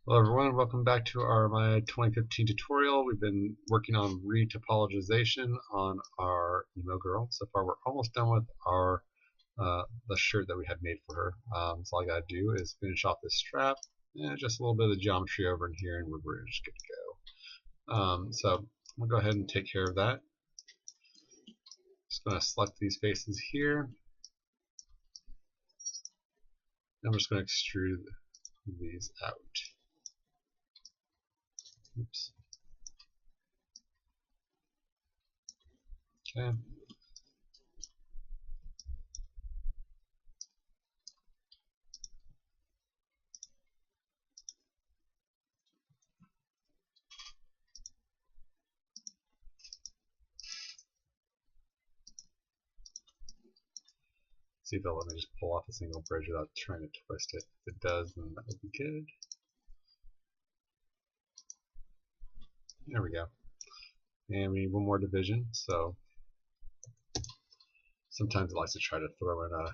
Hello everyone, welcome back to my 2015 tutorial. We've been working on retopologization on our emo girl. So far we're almost done with our the shirt that we had made for her. So all I gotta do is finish off this strap and just a little bit of the geometry over in here and we're just good to go. So I'm gonna go ahead and take care of that. Just gonna select these faces here. I'm just gonna extrude these out. Oops. Okay. See if they'll let me just pull off a single bridge without trying to twist it. If it does, then that would be good. There we go. And we need one more division, so sometimes it likes to try to throw in a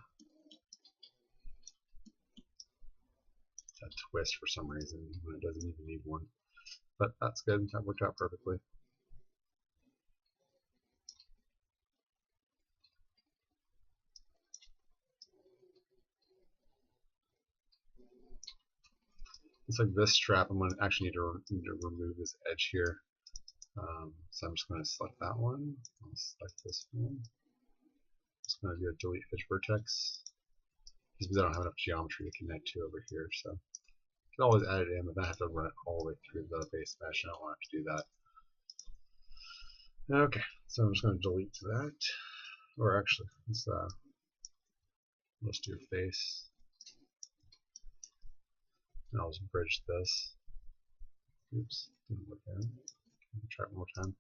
twist for some reason when it doesn't even need one. But that's good, that worked out perfectly. Looks like this strap, I'm going to actually need to remove this edge here. So I'm just going to select that one. I'll select this one. I'm just going to do a delete edge vertex. Just because I don't have enough geometry to connect to over here. So you can always add it in, but then I have to run it all the way through the base mesh. I don't want to do that. Okay, so I'm just going to delete that. Or actually, let's do face. And I'll just bridge this. Oops, didn't work out. Try it one more time.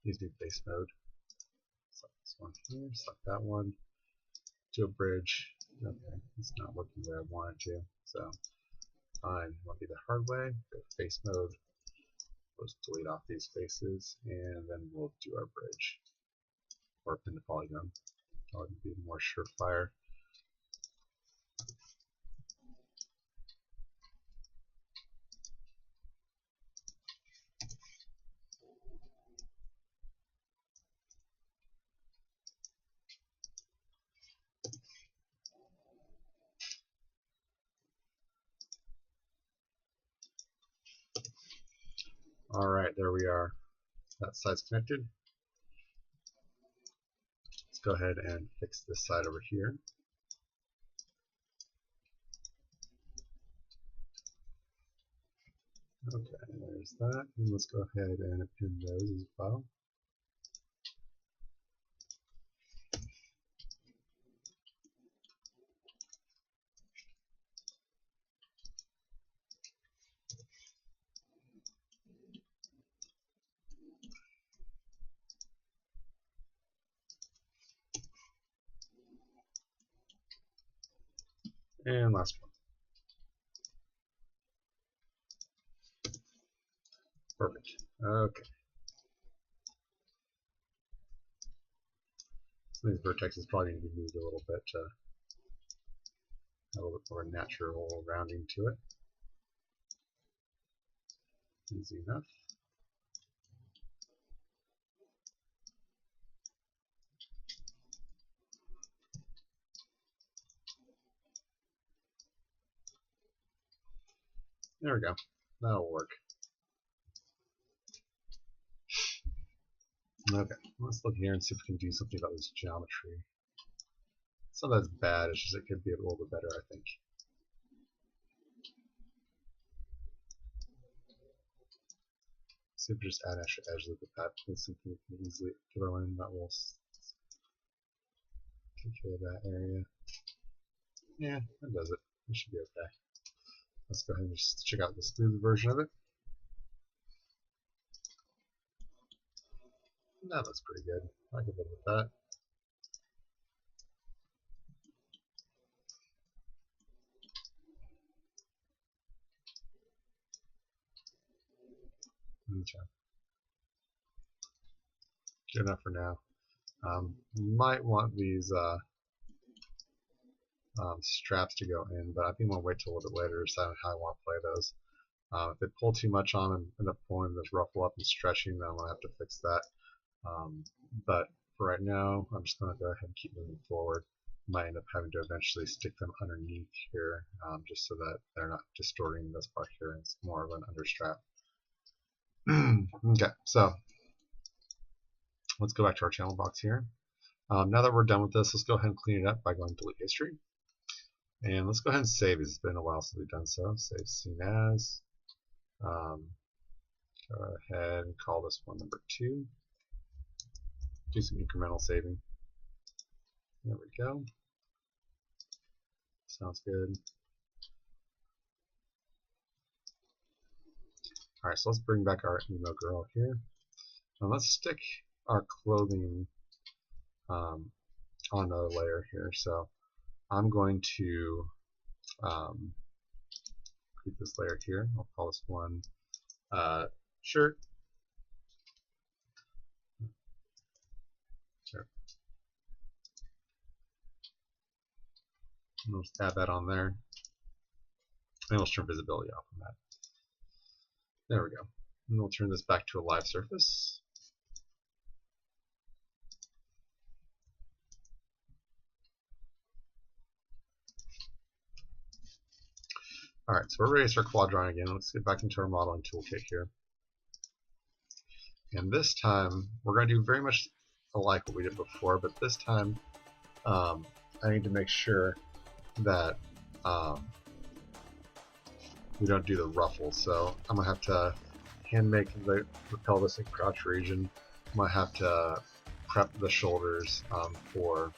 These do face mode. Select this one here, select that one. Do a bridge. Okay, it's not working the way I want it to. So, fine. I'll do the hard way. Go face mode. We'll just delete off these faces, and then we'll do our bridge. Or pin the polygon. That would be more surefire. Alright, there we are. That side's connected. Let's go ahead and fix this side over here. Okay, there's that. And let's go ahead and pin those as well. And last one. Perfect. Okay. So these vertexes probably need to be moved a little bit to have a little bit more natural rounding to it. Easy enough. There we go. That'll work. Okay, let's look here and see if we can do something about this geometry. It's not as bad, it's just it could be a little bit better, I think. See if we just add an extra edge loop with that. It's something we can easily throw in that will take care of that area. Yeah, that does it. It should be okay. Let's go ahead and just check out the smooth version of it. That looks pretty good. I can live with that. Okay. Good enough for now. Might want these straps to go in, but I think I'm going to wait till a little bit later to decide on how I want to play those. If they pull too much on and end up pulling this ruffle up and stretching, then I'm going to have to fix that. But for right now, I'm just going to go ahead and keep moving forward. Might end up having to eventually stick them underneath here, just so that they're not distorting this part here. It's more of an understrap. Okay, so let's go back to our channel box here. Now that we're done with this, let's go ahead and clean it up by going to delete history. And let's go ahead and save. It's been a while since we've done so. Save scene as. Go ahead and call this one number 2. Do some incremental saving. There we go. Sounds good. Alright, so let's bring back our emo girl here. And let's stick our clothing on another layer here. So I'm going to create this layer here. I'll call this one shirt. Sure. And we'll just add that on there. And we'll turn visibility off on that. There we go. And we'll turn this back to a live surface. Alright, so we're ready to start quad drawing again. Let's get back into our modeling toolkit here. And this time, we're going to do very much like what we did before, but this time I need to make sure that we don't do the ruffles. So I'm going to have to hand make the pelvis and crotch region. I'm going to have to prep the shoulders for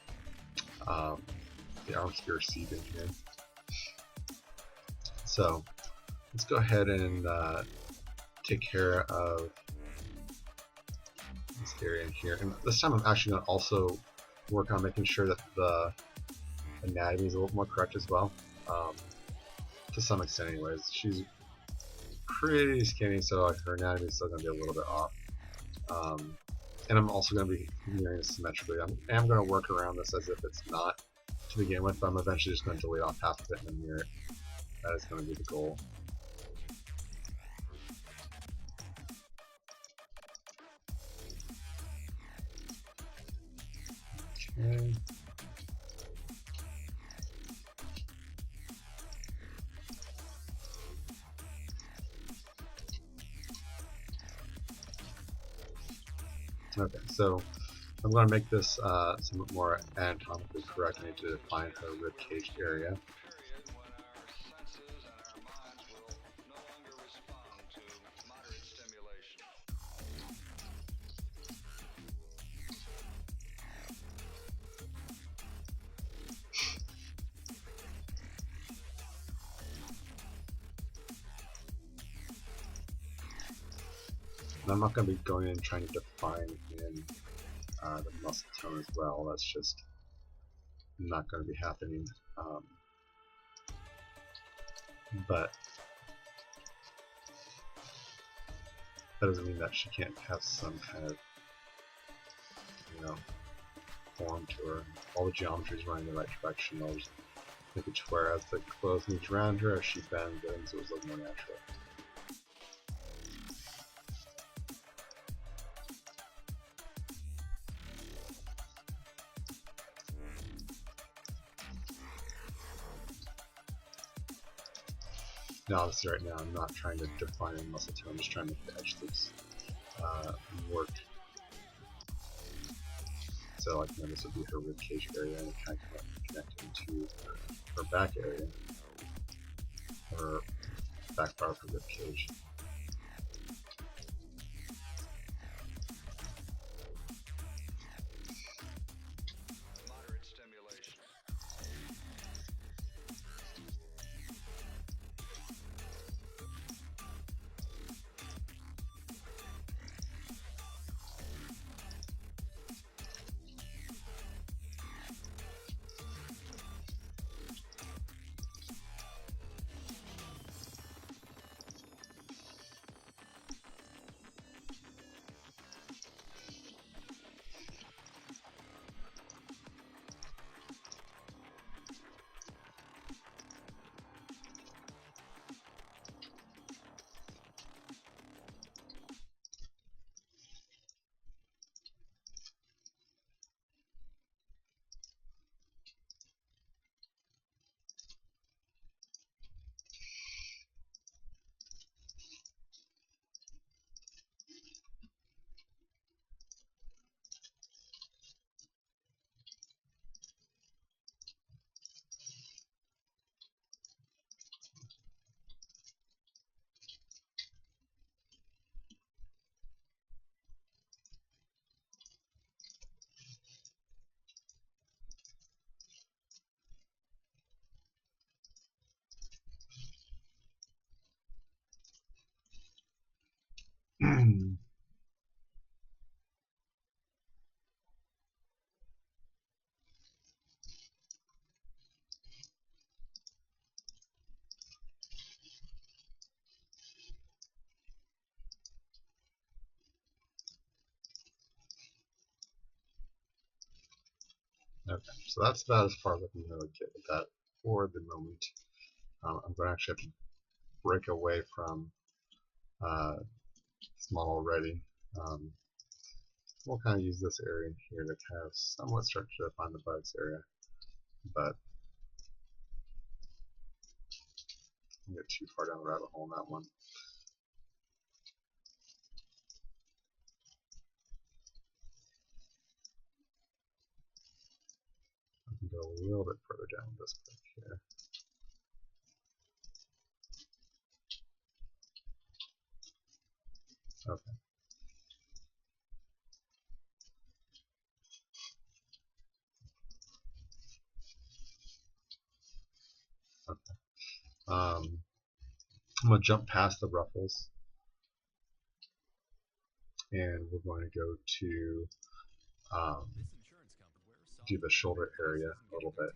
the arm spear seating here. So let's go ahead and take care of this area in here. And this time I'm actually going to also work on making sure that the anatomy is a little more correct as well. To some extent anyways. She's pretty skinny, so her anatomy is still going to be a little bit off. And I'm also going to be mirroring this symmetrically. I am going to work around this as if it's not to begin with, but I'm eventually just going to delete off half of it and then mirror it. That is going to be the goal. Okay. Okay, so I'm going to make this somewhat more anatomically correct. I need to define her rib cage area. And I'm not going to be going in and trying to define in the muscle tone as well. That's just not going to be happening. But that doesn't mean that she can't have some kind of, form to her. All the geometry is running in the right direction. I'll just make it to where as the clothes move around her, as she bends in, so it's looking more natural. Now, obviously, right now I'm not trying to define a muscle tone, I'm just trying to make the edge loops work. So, like, this would be her rib cage area, and kind of connecting to her back area, or back part of her rib cage. Okay, so that's about as far as I can really get with that for the moment. I'm going to actually have to break away from this model already. We'll kind of use this area here to have somewhat structure to find the bugs area, but I don't get too far down the rabbit hole in that one. I can go a little bit further down this book here. Okay. Okay. I'm going to jump past the ruffles, and we're going to go to do the shoulder area a little bit.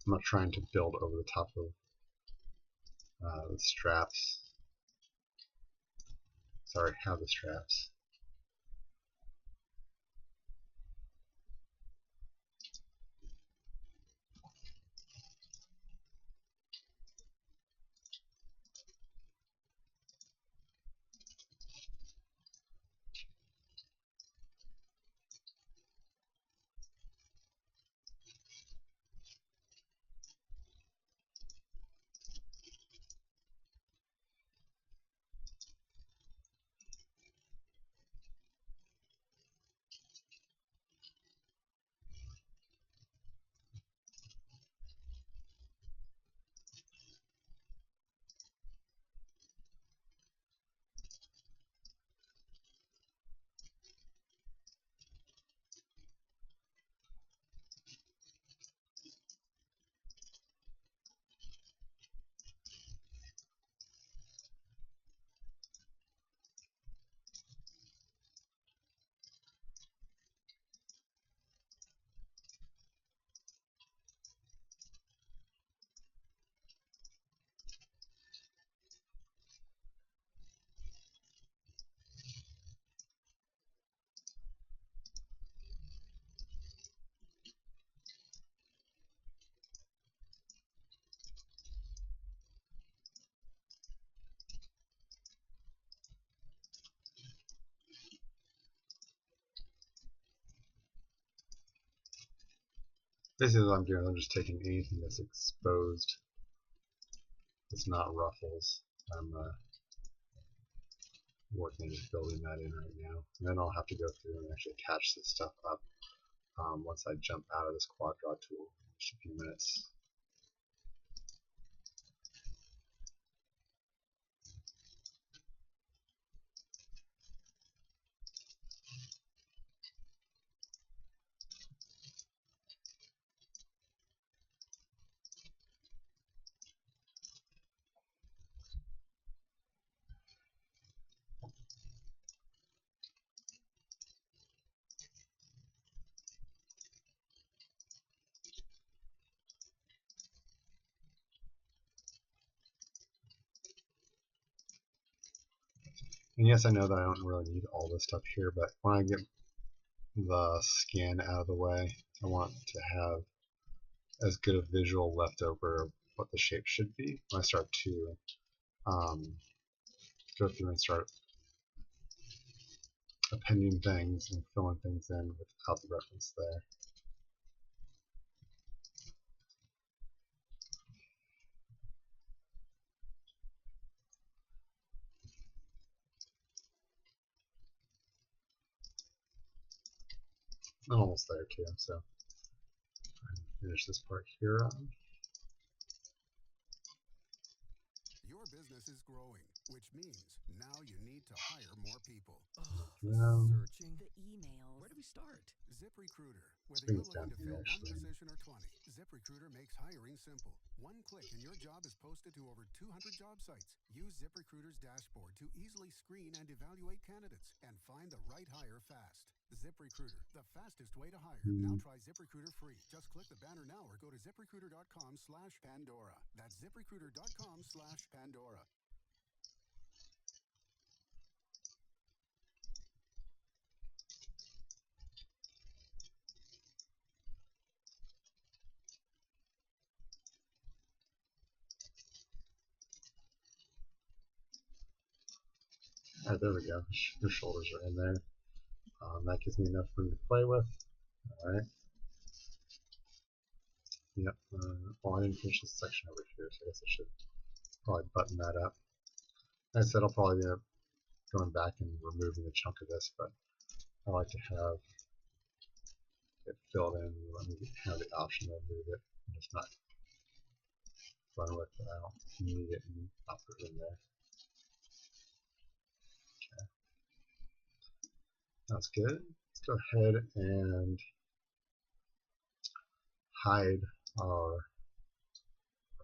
I'm not trying to build over the top of the straps. Sorry, have the straps. Basically what I'm doing is I'm just taking anything that's exposed, that's not ruffles. I'm working on just building that in right now. And then I'll have to go through and actually catch this stuff up once I jump out of this quad draw tool in just a few minutes. And yes, I know that I don't really need all this stuff here, but when I get the skin out of the way, I want to have as good a visual left over of what the shape should be when I start to go through and start appending things and filling things in without the reference there. I'm almost there too, so finish this part here on. Your business is growing. which means now you need to hire more people. Searching the emails. Where do we start? ZipRecruiter. Whether you're looking to fill one position or 20, ZipRecruiter makes hiring simple. One click and your job is posted to over 200 job sites. Use ZipRecruiter's dashboard to easily screen and evaluate candidates and find the right hire fast. ZipRecruiter, the fastest way to hire. Now try ZipRecruiter free. Just click the banner now or go to ZipRecruiter.com/Pandora. That's ZipRecruiter.com/Pandora. Alright, there we go. Her shoulders are in there. That gives me enough room to play with. Alright. Yep. Well, I didn't finish this section over here, so I guess I should probably button that up. Like I said, I'll probably end up going back and removing a chunk of this, but I like to have it filled in. Let me have the option to move it and just not run with it. I don't need it and I'll put it in there. That's good. Let's go ahead and hide our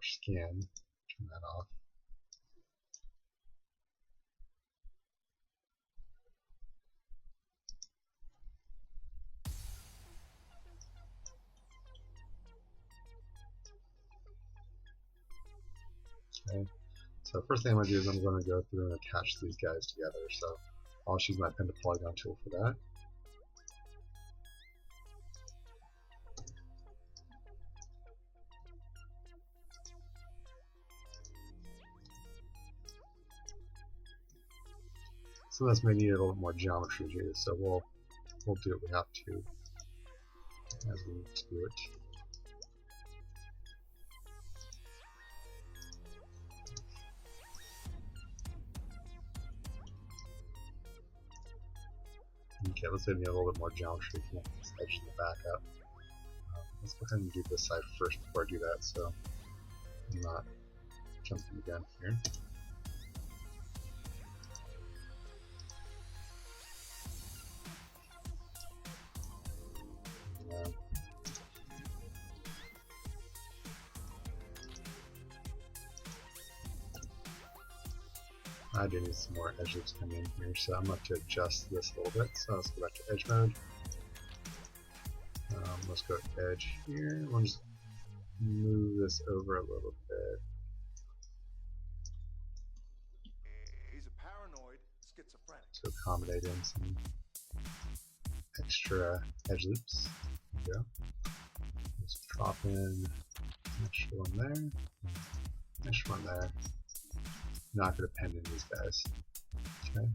skin. Turn that off. Okay. So first thing I'm going to do is I'm going to go through and attach these guys together. So I'll just use my pen to polygon tool for that. Some of this may need a little bit more geometry too, so we'll do what we have to as we do it. Okay, let's say we need a little bit more geometry to connect this edge in the back up. Let's go ahead and do this side first before I do that, so I'm not jumping the gun here. I do need some more edge loops coming in here, so I'm going to adjust this a little bit. So let's go back to edge mode. Let's go to edge here. We'll just move this over a little bit. He's a paranoid schizophrenic. To accommodate in some extra edge loops. There we go. Just drop in an extra one there, extra one there. Not going to pen in these guys. Okay.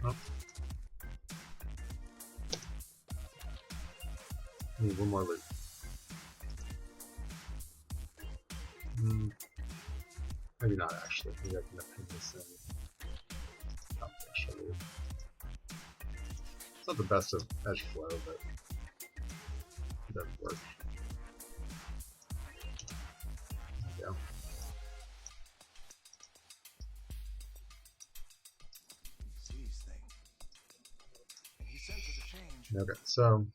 Oh. Need one more loop. Maybe not actually. Maybe I can append this in. Not the extra loop. It's not the best of edge flow, but it does work. There we go. He sees things. And he senses a change. Okay, so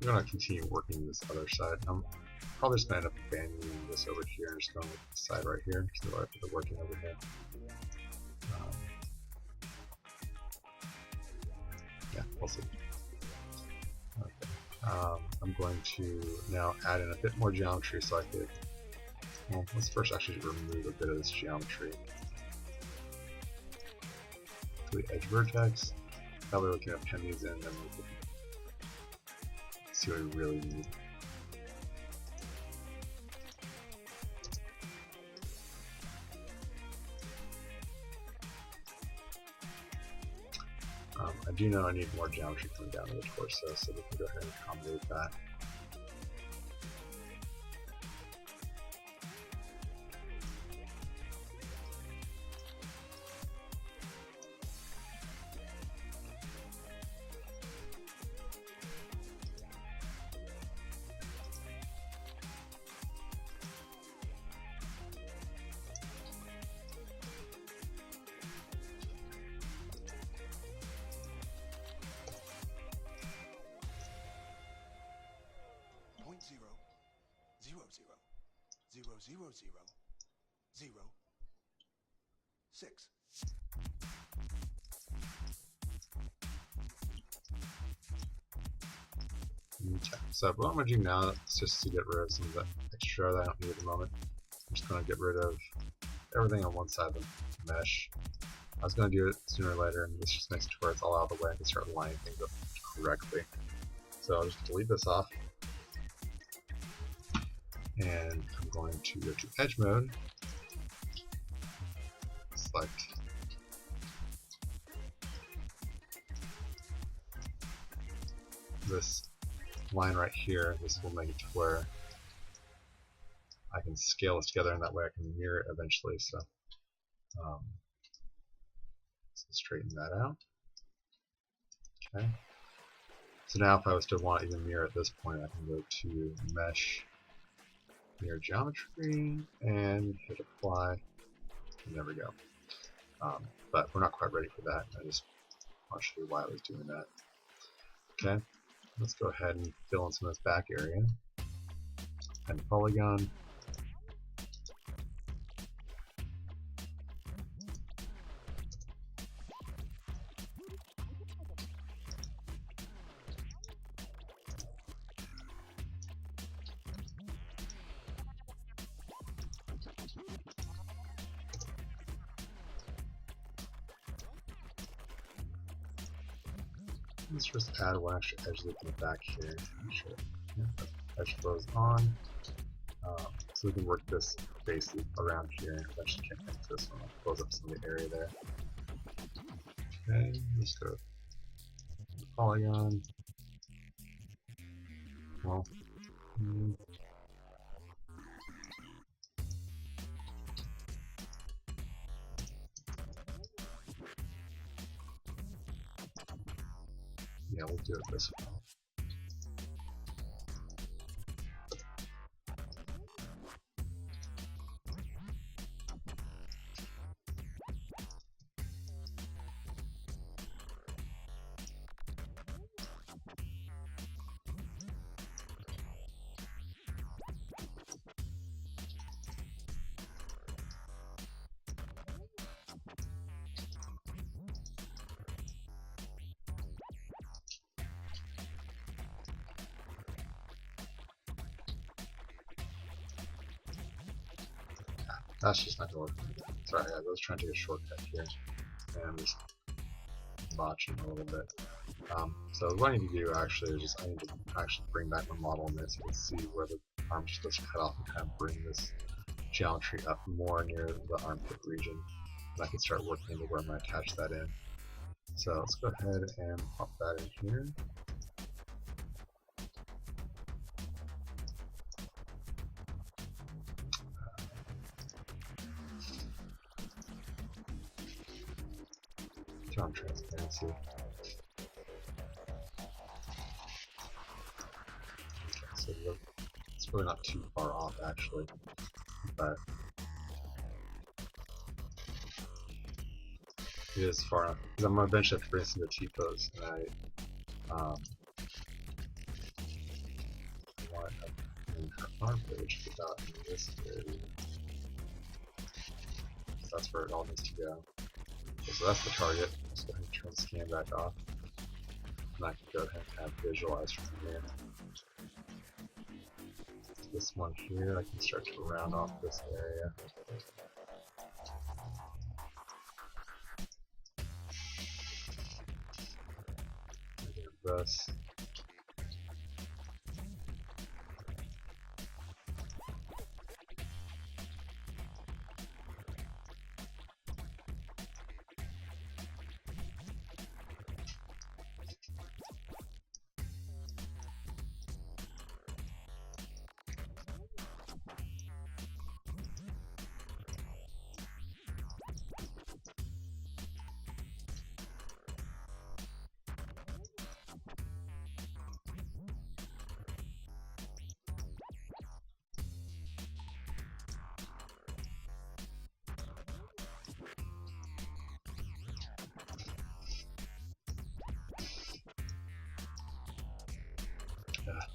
we're going to continue working this other side. I'm probably just going to end up abandoning this over here and just going with the side right here because they're working over here. Yeah, we'll see. Okay. I'm going to now add in a bit more geometry so I could, well, let's first actually remove a bit of this geometry. To the edge vertex. That way we can append these in and then we can see what we really need. I do know I need more geometry coming down to the torso, so we can go ahead and accommodate that. 0, 0, 0, 0, 0, 0, 6. Okay, so what I'm going to do now is just to get rid of some of the extra that I don't need at the moment. I'm just going to get rid of everything on one side of the mesh. I was going to do it sooner or later, and this just makes it to where it's all out of the way and can start lining things up correctly. So I'll just delete this off, and I'm going to go to edge mode, select this line right here. This will make it to where I can scale this together, and that way I can mirror it eventually. So, so straighten that out. Okay. So now if I was to want to even mirror at this point, I can go to Mesh, Mirror Geometry, and hit Apply, and there we go. But we're not quite ready for that. I just want to show you why I was doing that. Okay, let's go ahead and fill in some of this back area. And polygon. Let's just add one extra edge loop in the back here. Sure. Yeah, edge flows on. So we can work this base loop around here. I actually can't connect this one. I'll close up some of the area there. Okay, let's go to the polygon. Well, yeah, we'll do it this way. That's just not going to work. Sorry, guys, I was trying to take a shortcut here, and I'm just botching a little bit. So what I need to do actually is I need to actually bring back my model in this so you can see where the arm's supposed to cut off and kind of bring this geometry up more near the armpit region. And I can start working into where I'm going to attach that in. So let's go ahead and pop that in here. Turn on transparency. So it's really not too far off actually, but it is far enough because I'm going to eventually have to bring this into T-pose, and I want her armpit, which is about in this area. So that's where it all needs to go. Okay, so that's the target. Let's go ahead and turn the scan back off, and I can go ahead and kind of visualize from here. This one here, I can start to round off this area. This.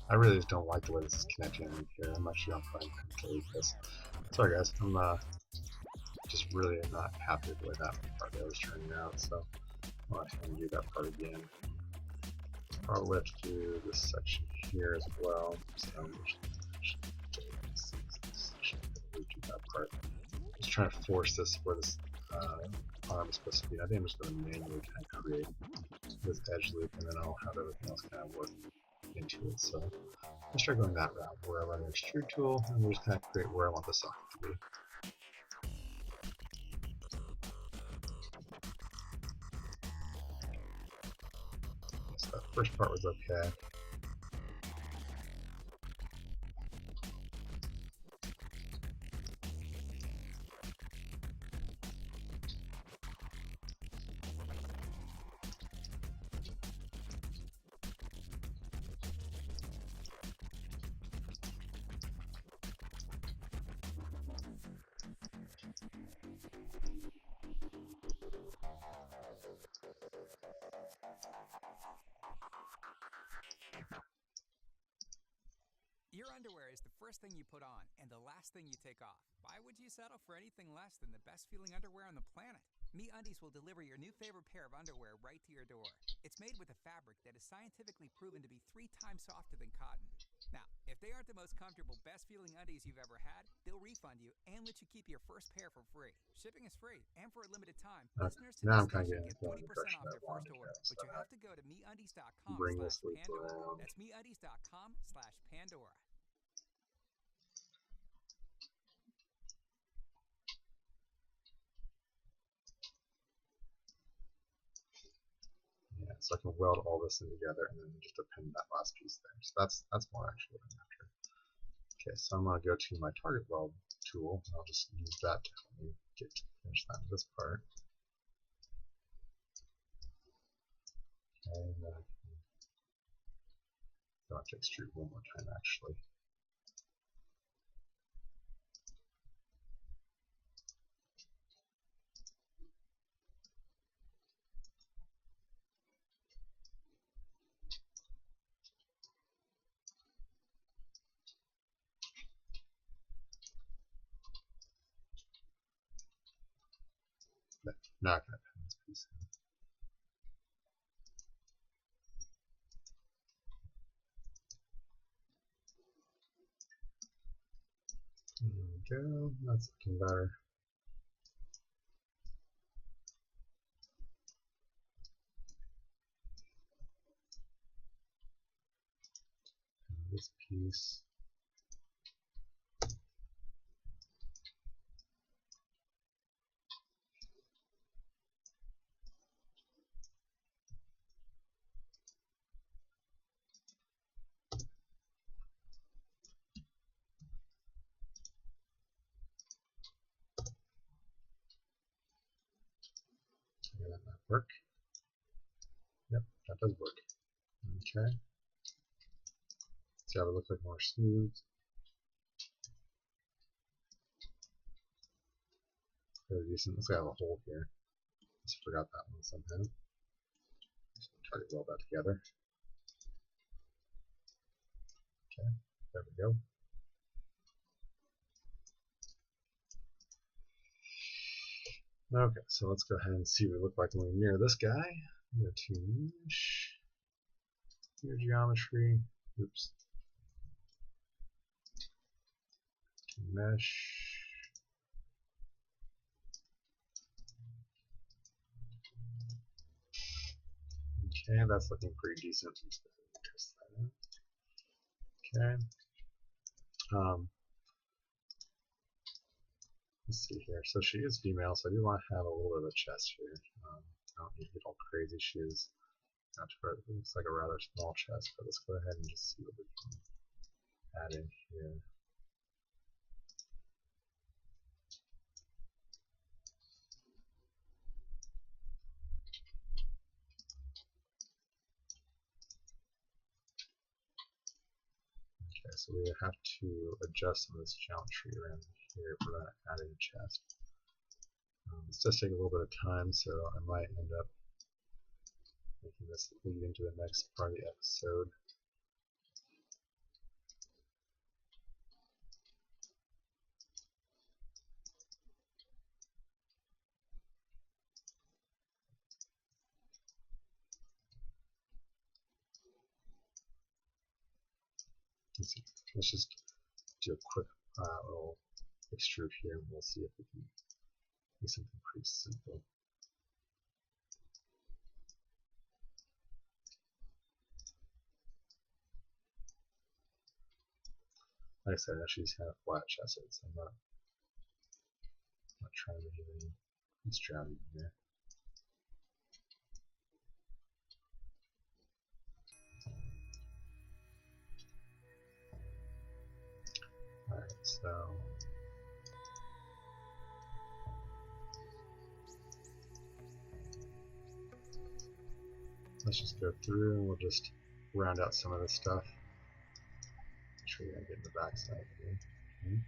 I really just don't like the way this is connecting in here. I'm actually gonna try and delete this. Sorry guys, I'm just really not happy with the way that part there was turning out, so I'll have to undo that part again. Probably have to do this section here as well. So I'm just delete this section, redo that part. Just trying to force this where this arm is supposed to be. I think I'm just going to manually kind of create this edge loop, and then I'll have everything else kind of work into it. So let's try going that route where I run an extrude tool and we just kind of create where I want the socket to be. So that first part was okay. Your underwear is the first thing you put on and the last thing you take off. Why would you settle for anything less than the best feeling underwear on the planet? MeUndies will deliver your new favorite pair of underwear right to your door. It's made with a fabric that is scientifically proven to be 3 times softer than cotton. Now, if they aren't the most comfortable, best feeling undies you've ever had, they'll refund you and let you keep your first pair for free. Shipping is free, and for a limited time, listeners to Now I'm this kind of station getting get 30% the off their first direction order. I But you have to go to want to go. So bring this loop MeUndies.com/Pandora. around. That's MeUndies.com/Pandora. Yeah, so I can weld all this in together and then just append that last piece there. So that's more actually what I'm after. Okay, so I'm going to go to my target weld tool, and I'll just use that to help me finish this part. Okay, and then I can go to extrude one more time actually. Now I can append this piece in. There we go, that's looking better. And this piece. Yeah, that might work. Yep, that does work. Okay. See how it looks like more smooth. Very decent. Let's have a hole here. Just forgot that one somehow. Just try to weld that together. Okay, there we go. Okay, so let's go ahead and see what we look like when we mirror this guy. Go to mesh, mirror geometry. Oops. To mesh. Okay, that's looking pretty decent. Okay. Let's see here. So she is female, so I do want to have a little bit of a chest here. I don't need to get all crazy. She is not it looks like a rather small chest, but let's go ahead and just see what we can add in here. Okay, so we have to adjust some of this geometry around here if we're going to add in a chest. This does take a little bit of time, so I might end up making this lead into the next part of the episode. Let's see. Let's just do a quick little extrude here, and we'll see if we can do something pretty simple. Like I said, I actually just kind of flat chested, so I'm not trying to do any extravagant here. Alright, so let's just go through and we'll just round out some of this stuff. Make sure you're going to get in the back side here. Okay.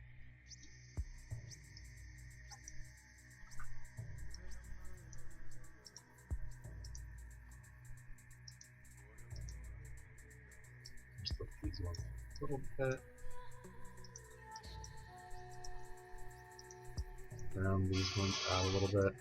Just lift these ones a little bit. Round these ones out a little bit.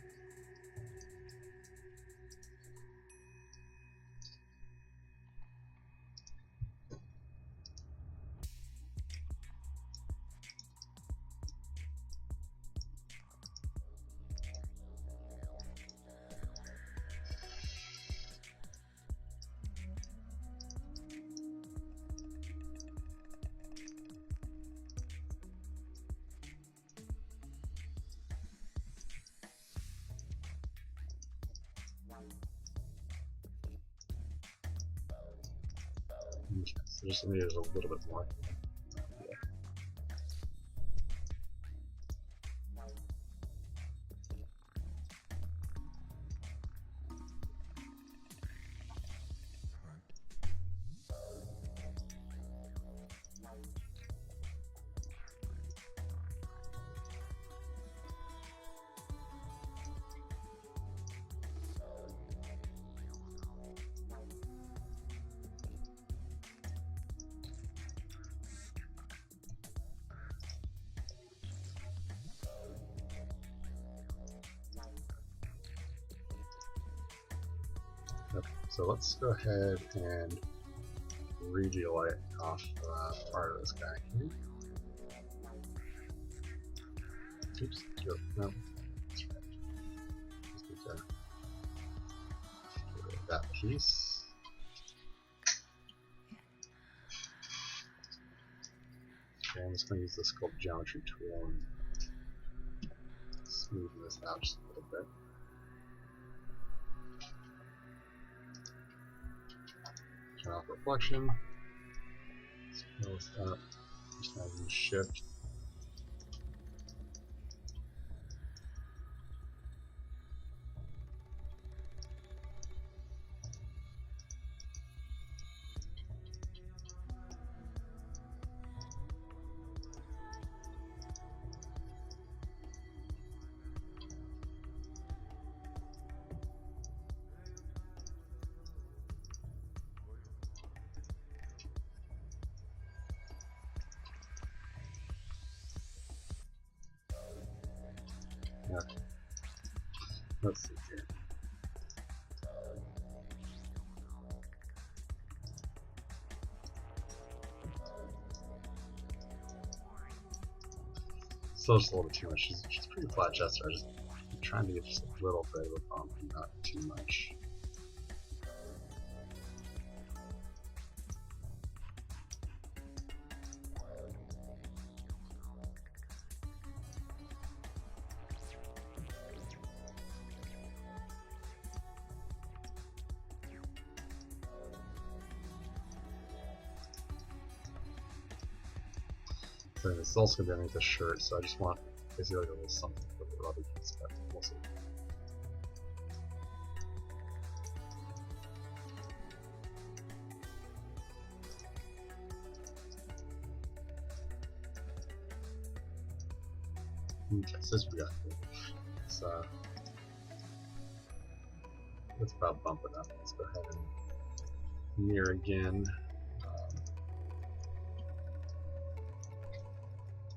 Okay, so just maybe there's a little bit more. Yeah. Okay, so let's go ahead and regeolite off part of this guy here. Oops, no, that's right. Just need to get rid of that piece. Okay, I'm just going to use the sculpt geometry tool and smoothen this out just a little bit. Turn off reflection. Scale this up. Just now use shift. Okay. Let's see here. Still just a little bit too much. She's pretty flat chested. I'm trying to get just a little bit of a bump and not too much. So it's also going to be underneath the shirt, so I just want basically like a little something for the rubber piece, but we'll see. Okay, so this we got here. Let's about bump it up. Let's go ahead and mirror again.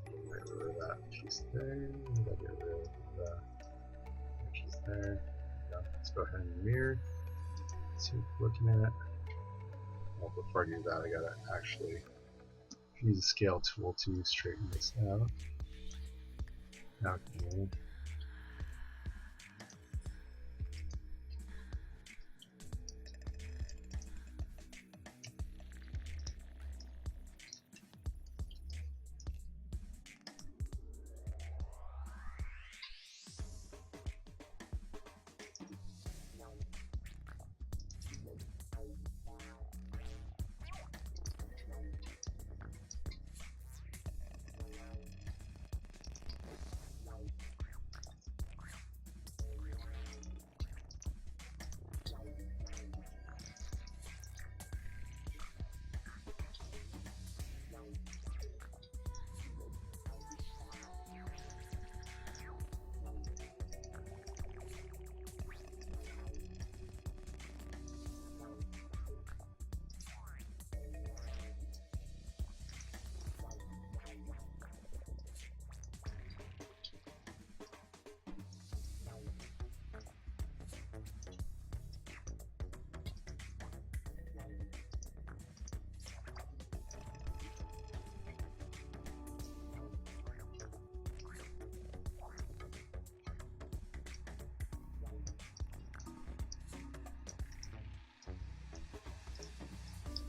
Get rid of that piece there. Get rid of the edges there. Yeah, let's go ahead and mirror. See what we're looking at. Well, before I do that, I gotta actually use a scale tool to straighten this out. Okay.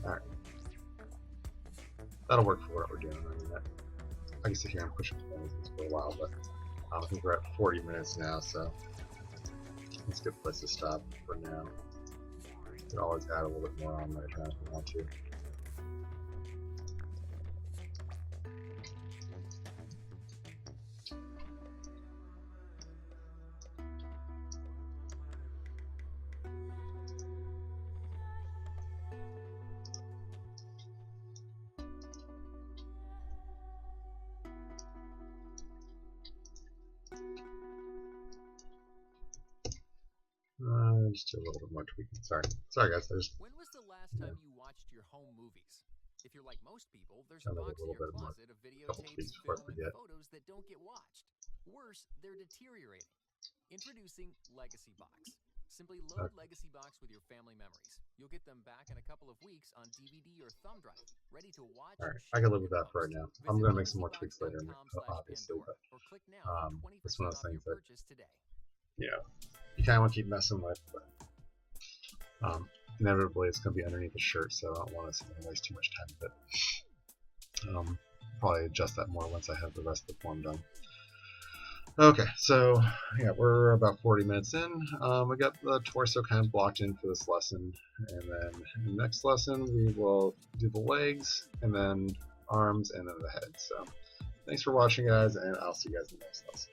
Alright. That'll work for what we're doing. I mean, I can sit here and push this for a while, but I think we're at 40 minutes now, so it's a good place to stop for now. You can always add a little bit more on later if you want to. Just do a little bit more tweaking. Sorry guys. When was the last time you watched your home movies? If you're like most people, there's a I'll box do a in little your bit more. closet of Couple videotapes, tweaks before I film, and forget. photos that don't get watched. Worse, they're deteriorating. Introducing Legacy Box. Simply load Legacy Box with your family memories. You'll get them back in a couple of weeks on DVD or thumb drive, ready to watch. Alright, I can live with that for right now. I'm going to make some more tweaks later, obviously, but it's one of those things that, you know, you kind of want to keep messing with, but inevitably it's going to be underneath the shirt, so I don't want to waste too much time with it. Probably adjust that more once I have the rest of the form done. Okay, so yeah, we're about 40 minutes in. We got the torso kind of blocked in for this lesson, and then in the next lesson we will do the legs, and then arms, and then the head. So thanks for watching, guys, and I'll see you guys in the next lesson.